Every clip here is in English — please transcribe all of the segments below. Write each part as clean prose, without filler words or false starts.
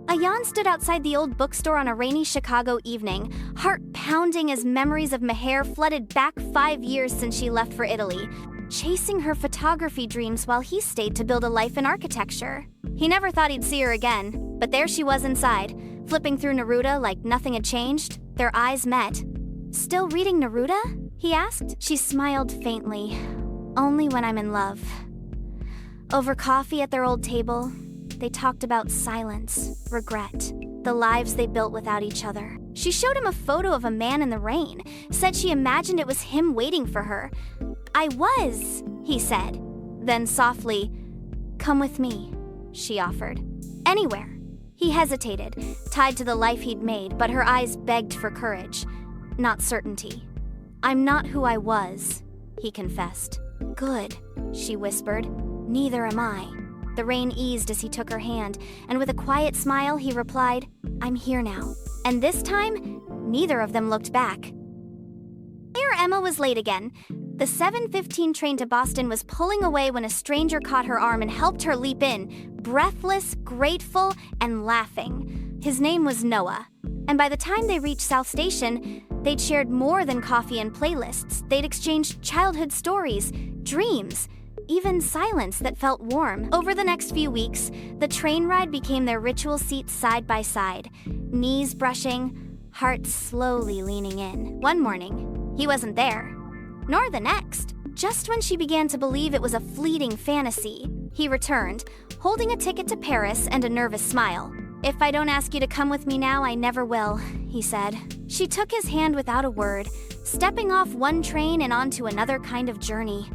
Ayan stood outside the old bookstore on a rainy Chicago evening, heart pounding as memories of Meher flooded back 5 years since she left for Italy, chasing her photography dreams while he stayed to build a life in architecture. He never thought he'd see her again, but there she was inside, flipping through Neruda like nothing had changed. Their eyes met. "Still reading Neruda?" he asked. She smiled faintly. "Only when I'm in love." Over coffee at their old table, they talked about silence, regret, the lives they built without each other. She showed him a photo of a man in the rain, said she imagined it was him waiting for her. "I was," he said. Then softly, "Come with me," she offered. "Anywhere." He hesitated, tied to the life he'd made, but her eyes begged for courage, not certainty. "I'm not who I was," he confessed. "Good," she whispered. "Neither am I." The rain eased as he took her hand, and with a quiet smile he replied, "I'm here now." And this time, neither of them looked back. Here Emma was late again. The 7:15 train to Boston was pulling away when a stranger caught her arm and helped her leap in, breathless, grateful, and laughing. His name was Noah, and by the time they reached South Station, they'd shared more than coffee and playlists. They'd exchanged childhood stories, dreams, even silence that felt warm. Over the next few weeks, the train ride became their ritual seats side by side, knees brushing, hearts slowly leaning in. One morning, he wasn't there, nor the next. Just when she began to believe it was a fleeting fantasy, he returned, holding a ticket to Paris and a nervous smile. "If I don't ask you to come with me now, I never will," he said. She took his hand without a word, stepping off one train and onto another kind of journey.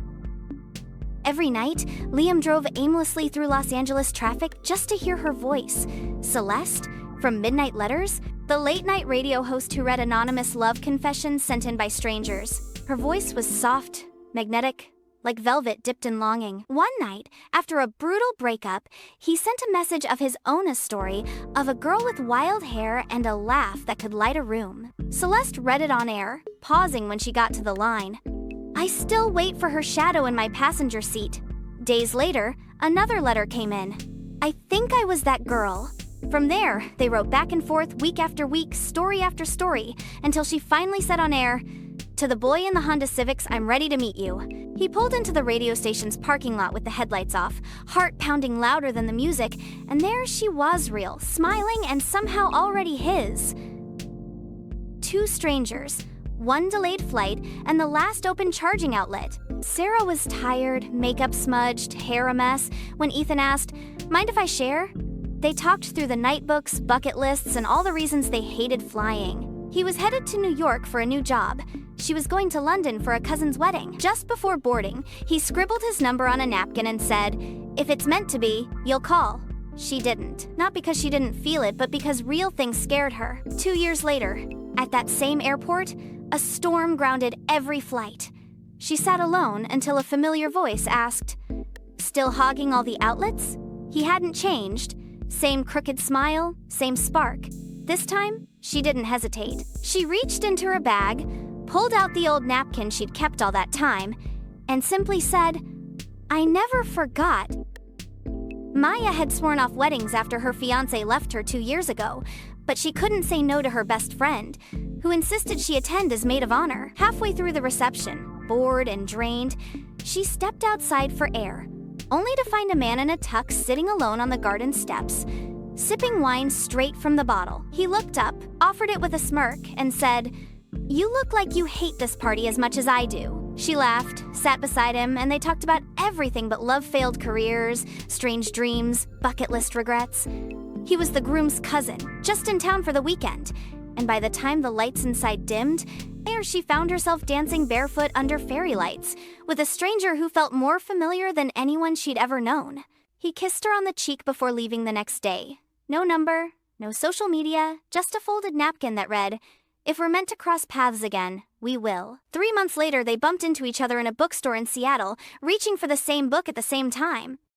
Every night, Liam drove aimlessly through Los Angeles traffic just to hear her voice. Celeste, from Midnight Letters, the late-night radio host who read anonymous love confessions sent in by strangers. Her voice was soft, magnetic, like velvet dipped in longing. One night, after a brutal breakup, he sent a message of his own, a story of a girl with wild hair and a laugh that could light a room. Celeste read it on air, pausing when she got to the line, "I still wait for her shadow in my passenger seat." Days later, another letter came in. "I think I was that girl." From there, they wrote back and forth week after week, story after story, until she finally said on air, "To the boy in the Honda Civics, I'm ready to meet you." He pulled into the radio station's parking lot with the headlights off, heart pounding louder than the music, and there she was real, smiling and somehow already his. Two strangers, one delayed flight, and the last open charging outlet. Sarah was tired, makeup smudged, hair a mess, when Ethan asked, "Mind if I share?" They talked through the night books, bucket lists, and all the reasons they hated flying. He was headed to New York for a new job. She was going to London for a cousin's wedding. Just before boarding, he scribbled his number on a napkin and said, "If it's meant to be, you'll call." She didn't. Not because she didn't feel it, but because real things scared her. 2 years later, at that same airport, a storm grounded every flight. She sat alone until a familiar voice asked, "Still hogging all the outlets?" He hadn't changed. Same crooked smile, same spark. This time, she didn't hesitate. She reached into her bag, pulled out the old napkin she'd kept all that time, and simply said, "I never forgot." Maya had sworn off weddings after her fiancé left her 2 years ago, but she couldn't say no to her best friend, who insisted she attend as maid of honor. Halfway through the reception, bored and drained, she stepped outside for air, only to find a man in a tux sitting alone on the garden steps, sipping wine straight from the bottle. He looked up, offered it with a smirk, and said, "You look like you hate this party as much as I do." She laughed, sat beside him, and they talked about everything but love-failed careers, strange dreams, bucket list regrets. He was the groom's cousin, just in town for the weekend, and by the time the lights inside dimmed, there she found herself dancing barefoot under fairy lights, with a stranger who felt more familiar than anyone she'd ever known. He kissed her on the cheek before leaving the next day. No number, no social media, just a folded napkin that read, "If we're meant to cross paths again, we will." 3 months later, they bumped into each other in a bookstore in Seattle, reaching for the same book at the same time.